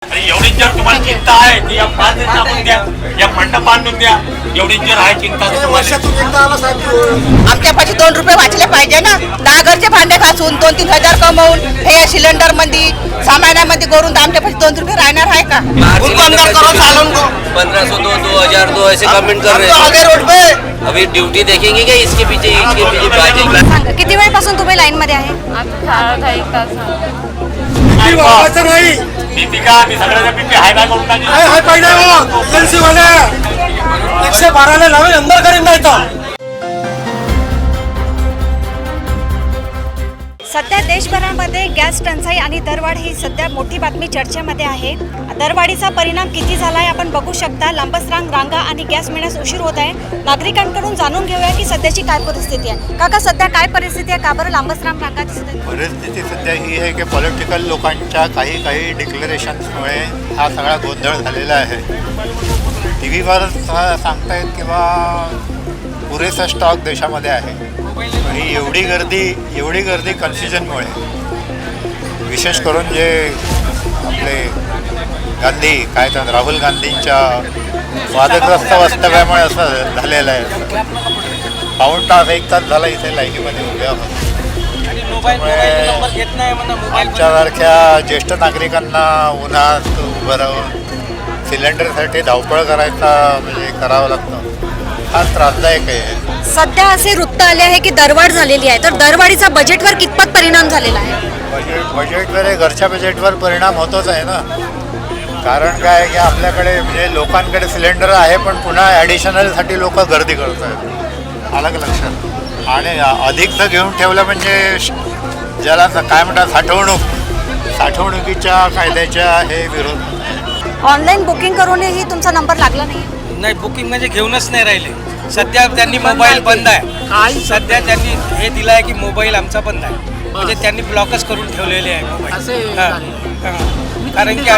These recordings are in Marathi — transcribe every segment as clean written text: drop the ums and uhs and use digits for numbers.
एवढी जर तुम्हाला चिंता आहे ती या 5 दिवस टाकून द्या, या मंडप बांधून द्या. एवढी जर आहे चिंता तर तुम्हाला वर्षातून एकदा आला साहेब. आमच्या पाशी 2 रुपये वाचले पाहिजे ना. 10 घरचे भांडे घासून 2-3 हजार कमवून हे या सिलेंडर मध्ये सामान्यामध्ये करून आमच्या पाशी 2 रुपये राहणार आहे का? 1500 2002 ऐसे कमेंट कर रहे हैं. अभी ड्यूटी देखेंगे क्या इसके पीछे बाजी. सांगा किती वेळपासून तुम्ही लाईन मध्ये आहे? वागायचं नाही. दीपिका मी सगळ्याच्या पिपी हाय बाय करून टाकली. हाय पाहिजे एजन्सी वाले 112 लावे अंदर करीन नाही तर. सध्या देशभरामध्ये गॅस टंचाई आणि दरवाढ ही सध्या मोठी बातमी चर्चेमध्ये आहे. दरवाढीचा परिणाम किती झाला आहे आपण बघू शकता. लांबच रांगा आणि गॅस मिळण्यास उशीर होत आहे. नागरिकांकडून जाणून घेऊया की सध्याची काय परिस्थिती आहे. काका सध्या काय परिस्थिती आहे, का बरं लांबच रांगा दिसत आहेत? परिस्थिती सध्या ही आहे की पॉलिटिकल लोकांच्या काही डिक्लेरेशन्समुळे हा सगळा गोंधळ झालेला आहे. टी व्हीवर सांगतायत किंवा पुरेसा स्टॉक देशामध्ये आहे. आणि एवढी गर्दी कन्फ्युजनमुळे, विशेष करून जे आपले गांधी काय तर राहुल गांधींच्या वादग्रस्त वक्तव्यामुळे असं झालेलं आहे. पाऊण तास 1 तास झाला इथे लाईनीमध्ये उभ्या आहोत. आमच्यासारख्या ज्येष्ठ नागरिकांना उन्हात उभं राहून सिलेंडरसाठी धावपळ करावं लागतं. हा त्रासदायक आहे. सध्या असे वृत्त आले आहे की दरवाढ झालेली आहे, तर दरवाढीचा बजेटवर कितपत परिणाम झालेला आहे? बजेटवर घरच्या बजेटवर परिणाम होतोच आहे ना. कारण काय की आपल्याकडे म्हणजे लोकांकडे सिलेंडर आहे पण पुन्हा ॲडिशनलसाठी लोक गर्दी करत आहेत. आलं का लक्षात? आणि अधिकचं घेऊन ठेवलं म्हणजे ज्याला काय म्हणतात साठवणुकीच्या कायद्याच्या हे विरोध. ऑनलाईन बुकिंग करूनही तुमचा नंबर लागला नाही? नाही, बुकिंग म्हणजे घेऊनच नाही राहिले. सध्या त्यांनी मोबाईल बंद आहे. सध्या त्यांनी हे दिलं आहे की मोबाईल आमचा बंद आहे. म्हणजे त्यांनी ब्लॉकच करून ठेवलेले आहे मोबाईल. कारण की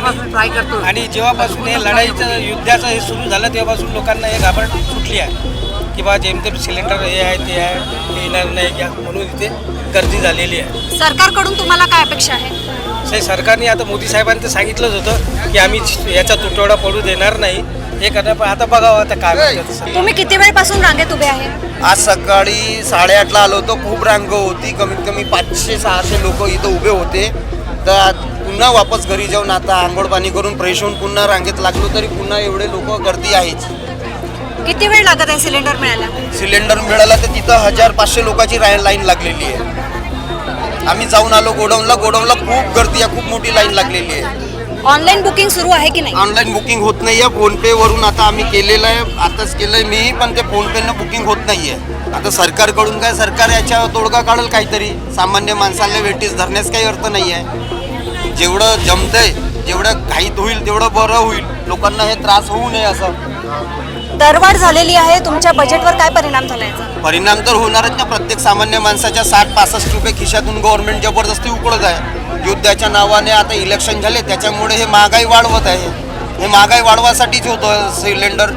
आणि जेव्हापासून हे लढाईचं युद्धाचं हे सुरू झालं तेव्हापासून लोकांना हे घाबरट सुटली आहे की बा जेमतेम सिलेंडर हे आहे ते आहे, हे येणार नाही गॅस म्हणून इथे गर्दी झालेली आहे. सरकारकडून तुम्हाला काय अपेक्षा आहे? सरकारने आता मोदी साहेबांनी तर सांगितलंच होतं की आम्ही याचा तुटवडा पडू देणार नाही. हे करणार, पण आता बघावं आता काय म्हणतात. तुम्ही किती वेळपासून रांगेत उभे आहे? आज सकाळी 8:30ला आलो होतो. खूप रांग होती. कमीत कमी 500-600 लोक इथं उभे होते. तर पुन्हा वापस घरी जाऊन आता आंघोळ पाणी करून फ्रेश होऊन पुन्हा रांगेत लागलो तरी पुन्हा एवढे लोक गर्दी आहेच. किती वेळ लागत आहे सिलेंडर मिळायला? सिलेंडर मिळाला तर तिथं 1500 लोकांची लाईन लागलेली आहे. आम्ही जाऊन आलो गोडाऊनला खूप गर्दी आहे, खूप मोठी लाईन लागलेली आहे. ऑनलाईन बुकिंग सुरू आहे की नाही? ऑनलाईन बुकिंग होत नाही आहे. फोनपे वरून आता आम्ही केलेलं आहे, आताच केलं आहे मी, पण ते फोनपेनं बुकिंग होत नाही आहे. आता सरकारकडून काय, सरकार याच्यावर तोडगा काढेल काहीतरी. सामान्य माणसाला वेटीस धरण्यास काही अर्थ नाही आहे. जेवढं जमतंय, जेवढं घाईत होईल तेवढं बरं होईल. लोकांना हे त्रास होऊ नये असं. दरवाढ झालेली आहे, तुमच्या बजेटवर काय परिणाम झाला याचा? परिणाम तर होणारच ना. प्रत्येक सामान्य माणसाच्या 60-65 रुपये खिशातून गव्हर्नमेंट जबरदस्ती उकळत आहे. युद्धाच्या नावाने आता इलेक्शन झाले त्याच्यामुळे हे महागाई वाढवत आहे. हे महागाई वाढवासाठीच होतं. सिलेंडर,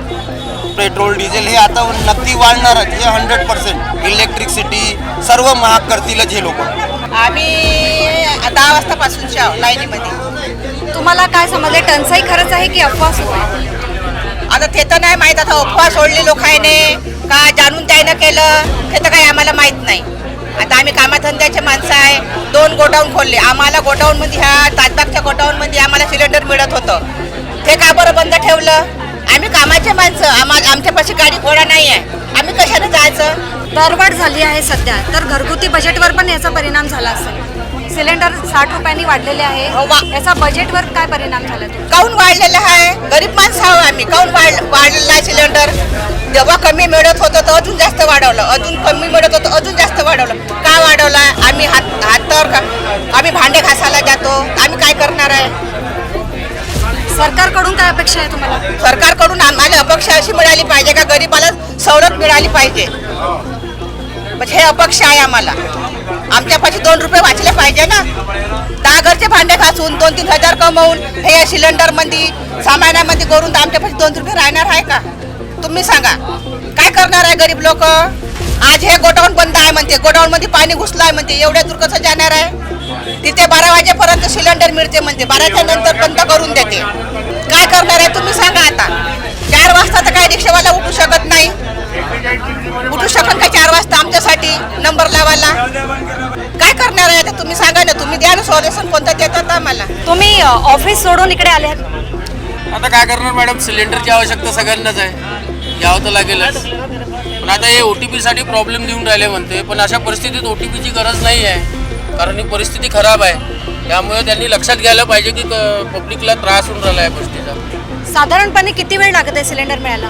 पेट्रोल, डिझेल हे आता नक्की वाढणारच. हे 100%. इलेक्ट्रिसिटी सर्व महाग करतीलच हे लोक. आम्ही 10 वाजतापासूनच्या लाईनीमध्ये. तुम्हाला काय समजले, टंचाई खरंच आहे की अफवा सुरू आहे? आता ते तर नाही माहीत. आता अफवा सोडली लोकांनी का जाणून त्यानं केलं हे तर काही आम्हाला माहीत नाही. आता आम्ही कामाधंद्याचे माणसं आहे. 2 गोडाऊन खोलले. आम्हाला गोडाऊनमध्ये ह्या ताजबागच्या गोडाऊनमध्ये आम्हाला सिलेंडर मिळत होतं. ते का बरं बंद ठेवलं? आम्ही कामाचे माणसं, आमच्यापाशी गाडी घोडा नाही आहे. आम्ही कशाने जायचं? दरवाढ झाली आहे सध्या, तर घरगुती बजेटवर पण याचा परिणाम झाला असेल. सिलेंडर 60 रुपयांनी वाढलेले आहे. याचा बजेटवर काय परिणाम झाला? काऊन वाढलेलं आहे? गरीब माणसं आहो आम्ही. काऊन वाढलेला सिलेंडर? जेव्हा कमी मिळत होतं तर अजून जास्त वाढवलं. अजून कमी मिळत होतं अजून जास्त वाढवलं. का वाढवला? आम्ही हातावर आम्ही भांडे घासायला जातो. आम्ही काय करणार आहे? सरकारकडून काय अपेक्षा आहे तुम्हाला? सरकारकडून आम्हाला अपेक्षा अशी मिळाली पाहिजे का गरीबाला सवलत मिळाली पाहिजे. म्हणजे हे अपेक्षा आहे आम्हाला. आमच्यापाशी 2 रुपये वाचले पाहिजे ना. 10 घरचे भांडे घासून 2-3 हजार कमवून हे या सिलेंडरमध्ये सामान्यामध्ये करून आमच्यापाशी 2 रुपये राहणार आहे का? तुम्ही सांगा. काय करणार आहे गरीब लोक? आज हे गोडाऊन बंद आहे म्हणते, गोडाऊन मध्ये पाणी घुसलं आहे म्हणते. एवढ्या दूर कसं जाणार आहे? तिथे 12 वाजेपर्यंत सिलेंडर मिळते म्हणते, 12च्या नंतर बंद करून देते. काय करणार आहे तुम्ही सांगा आता? 4 वाजता तर काय रिक्षावाला उठू शकत नाही, उठू शकत का 4 वाजता आमच्यासाठी नंबर लावायला? काय करणार आहे आता तुम्ही सांगा ना, तुम्ही द्या ना सॉल्युशन कोणतं देतात आम्हाला. तुम्ही ऑफिस सोडून इकडे आले आहात. आता काय करणार मॅडम, सिलेंडरची आवश्यकता सगळ्यांनाच आहे, घ्यावं तर लागेलच. पण आता हे OTP साठी प्रॉब्लेम देऊन राहिले म्हणते, पण अशा परिस्थितीत OTPची गरज नाही आहे, कारण ही परिस्थिती खराब आहे. त्यामुळे त्यांनी लक्षात घ्यायला पाहिजे की पब्लिकला त्रास होऊन राहिला आहे गोष्टीचा. साधारणपणे किती वेळ लागत आहे सिलेंडर मिळायला?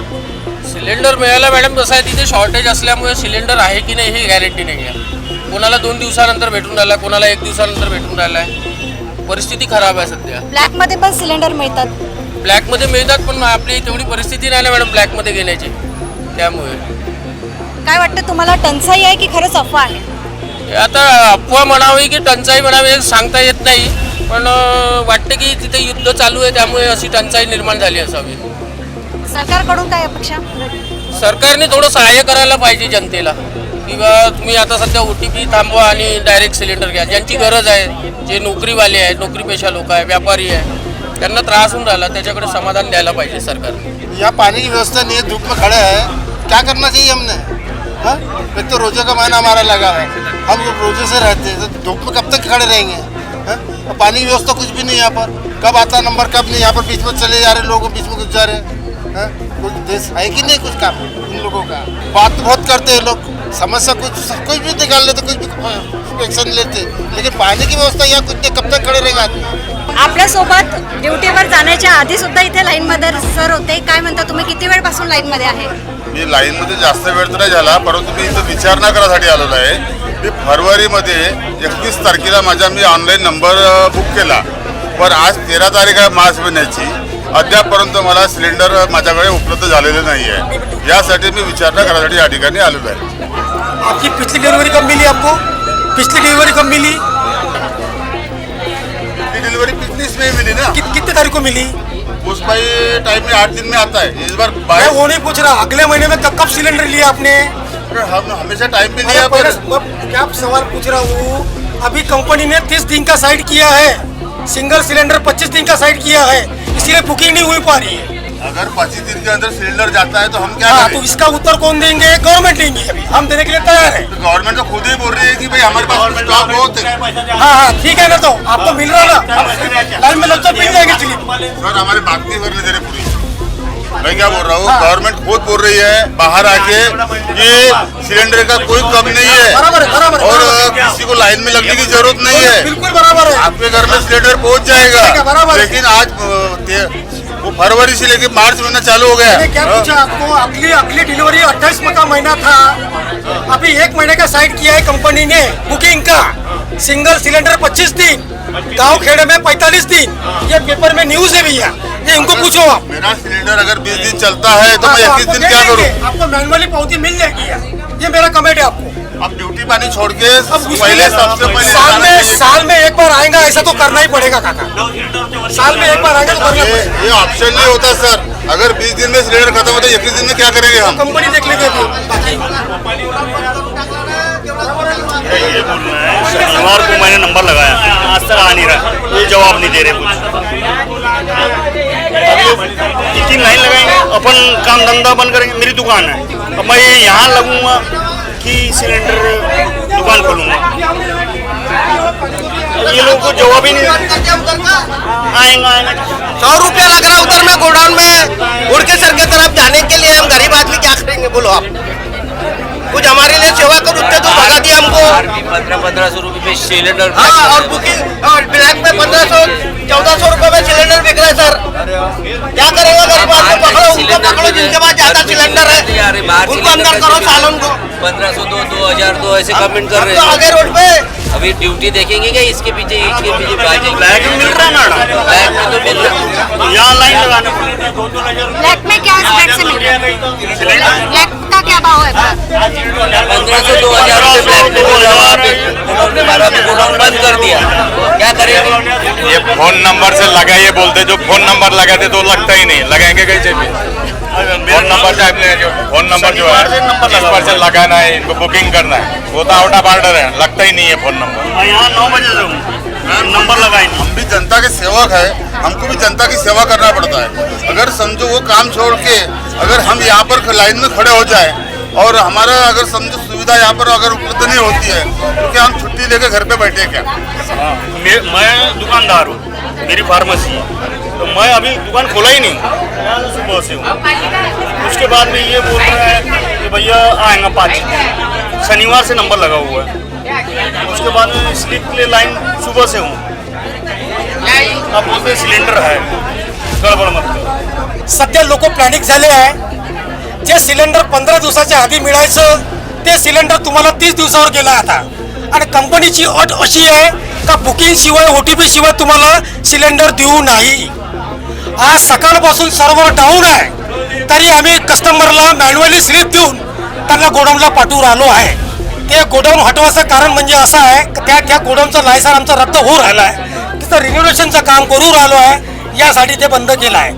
सिलेंडर मिळायला मॅडम कसं आहे, तिथे शॉर्टेज असल्यामुळे सिलेंडर आहे की नाही हे गॅरंटी नाही आहे. कोणाला 2 दिवसानंतर भेटून राहिला, कोणाला 1 दिवसानंतर भेटून राहिला आहे. परिस्थिती खराब आहे सध्या. ब्लॅकमध्ये पण सिलेंडर मिळतात. ब्लॅकमध्ये मिळतात, पण आपली तेवढी परिस्थिती नाही ना मॅडम ब्लॅकमध्ये घेण्याची. त्यामुळे काय वाटतं तुम्हाला, टंचाई आहे की खरंच अफवा आहे? आता अफवा म्हणावी की टंचाई म्हणावी हे सांगता येत नाही, पण वाटतं की तिथे युद्ध चालू आहे, त्यामुळे अशी टंचाई निर्माण झाली असावी. सरकारकडून काय अपेक्षा? सरकारने थोडं सहाय्य करायला पाहिजे जनतेला, किंवा तुम्ही आता सध्या OTP थांबवा आणि डायरेक्ट सिलेंडर घ्या. ज्यांची गरज आहे, जे नोकरीवाले आहेत, नोकरीपेशा लोक आहे, व्यापारी आहे, त्यांना त्रास होऊन राहिला, त्याच्याकडे समाधान द्यायला पाहिजे सरकारने. यहाँ पानी की व्यवस्था नहीं है, धूप में खड़े हैं, क्या करना चाहिए हमने? हाँ, एक तो रोजे का महीना हमारा लगा है, हम रोजे से रहते हैं, तो धूप में कब तक खड़े रहेंगे? हाँ? पानी की व्यवस्था कुछ भी नहीं यहाँ पर, कब आता नंबर कब नहीं, यहाँ पर बीच में चले जा रहे लोग, बीच में घुस जा रहे हैं. हाँ? कुछ देश है कि नहीं कुछ काम इन लोगों का? बात बहुत करते हैं लोग, समस्या कुछ भी निकाल लेते, कुछ भी एक्शन लेते, लेकिन पानी की व्यवस्था यहाँ कुछ नहीं, कब तक खड़े रहेगा आदमी? आपल्यासोबत ड्युटीवर जाण्याच्या आधी सुद्धा इथे लाईनमध्ये सर होते. काय म्हणता तुम्ही, किती वेळपासून लाईनमध्ये आहे? मी लाईनमध्ये जास्त वेळ तर नाही झाला, परंतु मी इथं विचारणा करायसाठी आलेलो आहे. मी फरवरीमध्ये 31 तारखेला मी ऑनलाईन नंबर बुक केला, पण आज 13 तारीख आहे मार्च महिन्याची, अद्यापपर्यंत मला सिलेंडर माझ्याकडे उपलब्ध झालेले नाही आहे. यासाठी मी विचारणा करायसाठी या ठिकाणी आलेलो आहे. आपकी पिछली डिलीवरी कब मिली आपको? पिछली डिलीवरी कब मिली? डिलीवरी पिछली में ही मिली ना, कितने तारीख को मिली? उस भाई टाइम में 8 दिन में आता है, इस बार मैं वो नहीं पूछ रहा, अगले महीने में कब सिलेंडर लिया आपने? हम हमेशा टाइम पे अरे लिया, पर क्या सवाल पूछ रहा हूँ, अभी कंपनी ने 30 दिन का साइड किया है, सिंगल सिलेंडर 25 दिन का साइड किया है, इसलिए बुकिंग नहीं हुई पा रही है. अगर 25 दिन के अंदर सिलेंडर जाता है तो हम क्या हाँ, करें? तो इसका उत्तर कौन देंगे? गवर्नमेंट देंगी. अभी हम देने के लिए तैयार है. तो गवर्नमेंट तो खुद ही बोल रही है कि भाई हमारे पास स्टॉक बहुत है. हाँ हाँ ठीक है ना, तो आपको मिल रहा ना, लाइन में लगता मिल जाएगी स्लिप. सर हमारी बात नहीं करने दे रहे पूरी. मैं क्या बोल रहा हूँ, गवर्नमेंट खुद बोल रही है बाहर आके कि सिलेंडर का कोई कम नहीं है, बराबर है, बराबर है, और बराबर है. किसी को लाइन में लगने की जरूरत नहीं है. बिल्कुल बराबर है. आपके घर में सिलेंडर पहुँच ठीक है, जाएगा. बराबर है. लेकिन आज वो फरवरी से लेके मार्च महीना चालू हो मैंने क्या गया. पूछा आपको, अगली डिलीवरी 28 का महीना था, अभी 1 महीने का साइड किया है कंपनी ने बुकिंग का. सिंगल सिलेंडर 25 दिन, गांव खेड़े में 45 दिन, ये पेपर में न्यूज है भैया, ये इनको पूछो आप. मेरा सिलेंडर अगर 20 दिन चलता है तो मैं हाँ, 21 आपको दिन दे क्या देंगे. करूँ? आपको मैनुअली पावती मिल जाएगी, ये मेरा कमेंट है आपको. अब ड्यूटी पानी छोड़ के अब उसके पहले लिए सबसे पहले जाना चाहिए. साल में एक बार आएगा, ऐसा तो करना ही पड़ेगा काका. साल में एक बार आएगा तो करना पड़ेगा. ये ऑप्शन नहीं होता सर. अगर 20 दिन में सिलेंडर खत्म होता है 21 दिन में क्या करेंगे हम? कंपनी देख लेंगे अभी. बाकी ये बोलना है, शनिवार को मैंने नंबर लगाया, आज तक आ नहीं रहा, ये जवाब नहीं दे रहे कुछ. इतनी लाइन लगाएंगे, अपन काम धंधा बंद करेंगे. मेरी दुकान है, अब मैं यहाँ लगूंगा कि सिलेंडर दुकान खोलूंगा, ये लोगों को जवाब ही नहीं आएगा. 100 रुपया लग रहा उधर में गोडाउन में, उड़ के सर के तरफ जाने के लिए. हम गरीब आदमी क्या करेंगे बोलो आप? कुछ हमारे लिए सेवा करो, उतने तो भगा दिया हमको. 1500 रुपये पे सिलेंडर. हाँ, और बुकिंग और ब्लैक में 1500-1400 रुपए में सिलेंडर बिक रहा है सर. क्या करेगा गरीब आदमी? पकड़ो उनको, पकड़ो जिनके पास ज्यादा सिलेंडर है उनको अंदर करो सालों को. 1500 2000 ऐसे कमेंट कर हम रहे तो हैं. आगे रोड पे. अभी ड्यूटी देखेंगे क्या इसके पीछे बाजी? ब्लैक में मिल रहा है मैडम, ब्लैक में तो मिल रहा है. यहाँ लाइन लगाना पड़ेगा. ब्लैक में क्या स्पेक से मिल रहा है? ब्लैक का क्या भाव है? 1500 2000 रुपये ब्लैक में हो रहा है, उन्होंने हमारा गोडाउन बंद कर दिया, क्या करेंगे? ये फोन नंबर से लगाइए बोलते, जो फोन नंबर लगाते तो लगता ही नहीं, लगाएंगे कैसे भी? फोन नंबर जो है इस पर से लगाना है, इनको बुकिंग करना है, वो तो आउट ऑफ ऑर्डर है, लगता ही नहीं है फोन नंबर। मैं यहाँ 9 बजे से हूँ, नंबर लगाए। हम भी जनता के सेवक है, हमको भी जनता की सेवा करना पड़ता है। अगर समझो वो काम छोड़ के अगर हम यहाँ पर लाइन में खड़े हो जाए और हमारा अगर समझो सुविधा यहाँ पर अगर उपलब्ध नहीं होती है तो क्या हम छुट्टी लेके घर पे बैठे क्या? मैं दुकानदार हूँ, मेरी फार्मेसी है, तो मैं अभी दुकान खोला ही नहीं, सुबह से हूँ। उसके बाद में ये बोल रहा है कि भैया आएगा 5, शनिवार से नंबर लगा हुआ है। उसके बाद में स्लिप के लिए लाइन सुबह से हूँ, अब बोलते सिलेंडर है, गडबड मत करो। सध्या लोक प्लॅनिक झाले आहे. जे सिलेंडर 15 दिवसाच्या आधी मिळायचं ते सिलेंडर तुम्हाला 30 दिवसावर गेलं आता. आणि कंपनीची अट अशी आहे का बुकिंग शिवाय OTP शिवाय तुम्हाला सिलेंडर देऊ नाही. आज सकाळपासून सर्व्हर डाऊन आहे, तरी आम्ही कस्टमरला मॅन्युअली स्लिप देऊन त्यांना गोडाऊनला पाठवून राहिलो आहे. ते गोडाऊन हटवायचं कारण म्हणजे असं आहे की त्या गोडाऊनचं लायसन आमचा रद्द होऊ राहिला आहे. तिथं रिनोव्हेशनचं काम करू राहिलो आहे, यासाठी ते बंद केलं आहे.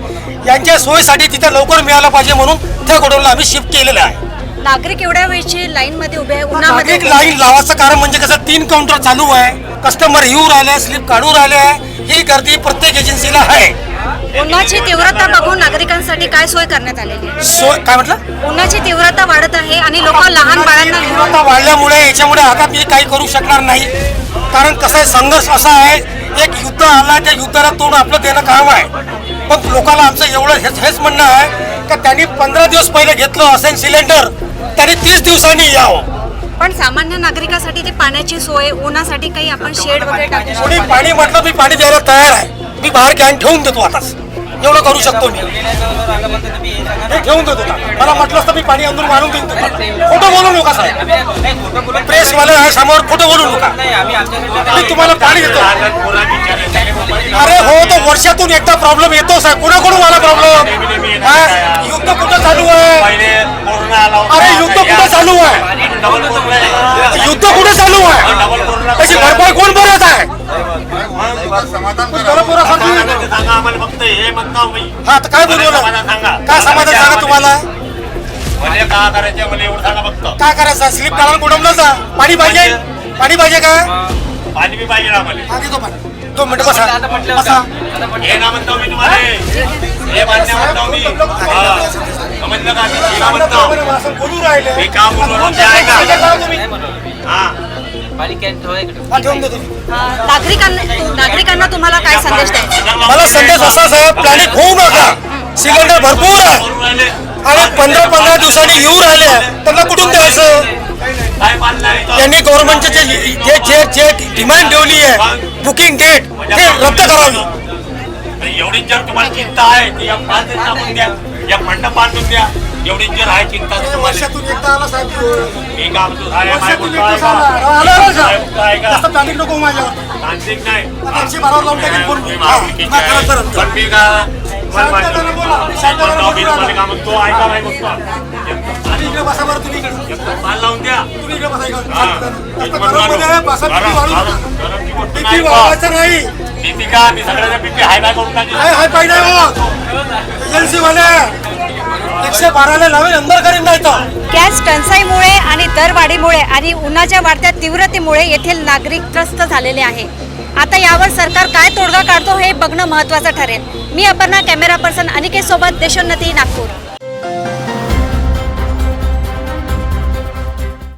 यांच्या सोयीसाठी तिथे लवकर मिळालं पाहिजे म्हणून त्या गोडाऊनला आम्ही शिफ्ट केलेलं आहे. नागरिक एवढ्या वेळची लाईन मध्ये उभे आहे, उन्हामध्ये नागरिक लाईन लावायचं कारण म्हणजे कसं 3 काउंटर चालू आहे, कस्टमर येऊ राहिले, स्लिप काढू राहिले आहे. ही गर्दी प्रत्येक एजन्सीला आहे. उन्हाची तीव्रता बघून नागरिकांसाठी काय सोय करण्यात आलेली आहे? सोय काय म्हटलं? उन्हाची तीव्रता वाढत आहे आणि लोक लहान बाळांना घेऊन तीव्रता वाढल्यामुळे याच्यामुळे आता मी काही करू शकणार नाही. कारण कसं आहे, संघर्ष असा आहे, एक युद्ध आला, त्या युद्धाला तोंड आपलं देणं काम आहे. पण लोकांना आमचं एवढं हेच म्हणणं आहे का त्यांनी 15 दिवस पहिले घेतलं असेल सिलेंडर, त्यांनी 30 दिवसांनी यावं. पण सामान्य नागरिकासाठी ते पाण्याची सोय, उन्हासाठी काही आपण शेड वगैरे टाकू शकतो. कोणी पाणी म्हटलं मी पाणी द्यायला तयार आहे. मी बाहेर कॅन ठेवून देतो आताच, एवढं करू शकतो मी. हे ठेवून देतो का? मला म्हटलं असतं मी पाणी अंदून मारून देईन तुम्हाला. खोटं बोलू नका साहेब, प्रेसवाले आहे समोर, खोटं बोलू नका. मी तुम्हाला पाणी देतो. अरे हो, तो वर्षातून एकदा प्रॉब्लेम येतो साहेब. कुणाकडून मला प्रॉब्लेम? युद्ध कुठं चालू आहे? अरे युद्ध कुठं चालू आहे? युद्ध कुठे चालू आहे? त्याची भरपाई कोण भरत आहे? हा तर काय बोलू ना? काय समाधान सांगा तुम्हाला? काय करायचं? स्लिप काढा, गोडाऊनला जा. पाणी पाहिजे? पाणी पाहिजे का? पाणी बी पाहिजे आम्हाला. 2 मिनिटं बसा. हे ना म्हणतो मी तुम्हाला, हे मान्य म्हणतो मी. समजलं का? मी का म्हणतो? असं बोलू राहिले. मी का बोलू? ते ऐका. हा. ठेवून देतो. नागरिकांना तुम्हाला काय संदेश द्यायचा? मला संदेश असाच आहे, प्लॅनिंग होऊ नका. सिलेंडर भरपूर आहे आणि 15 दिवसांनी येऊ राहिले, त्यांना कुठून द्यायचं? काय मानलंय? त्यांनी गव्हर्नमेंटचे जे डिमांड ठेवली आहे बुकिंग डेट, ते रद्द करावी. एवढी जर तुम्हाला चिंता आहे ती या 5 दिवस टाकून द्या, या मंडप बांधून द्या. एवढी जर आहे चिंता तुम्हाला. वर्षातून एकदा आला साहेब. मी काम तू आहे वर्षातून एकदा आला. जास्त प्लॅनिंग नको माझ्यावर. तांत्रिक नाही. आता 112 लावून टाकेल फोन. मी महाविकीचे आहे. पण मी का तुम्हाला म्हणतो, मी तुम्हाला का म्हणतो, ऐका नाही म्हणतो. इकडे बसा बरं, तुम्ही इकडे. माल लावून द्या. तुम्ही इकडे बसा इकडे. हा. जास्त गरममध्ये आहे, बसा, BP वाढू नका. गरमची गोष्ट BP नाही बा. वाढवायचं नाही. BP का? मी सगळ्याच्या BP हाय बाय करून टाकली. हाय पाहिजे एजन्सी वाले 112ला लावेल, अंदर करीन नाही तर. गॅस टंचाईमुळे आणि दरवाढीमुळे आणि उन्हाच्या वाढत्या तीव्रतेमुळे येथील नागरिक त्रस्त झालेले आहे. आता यावर सरकार काय तोडगा काढतो हे बघणं महत्त्वाचं ठरेल. मी अपर्णा, कॅमेरा पर्सन अनिकेत सोबत, देशोन्नती, नागपूर.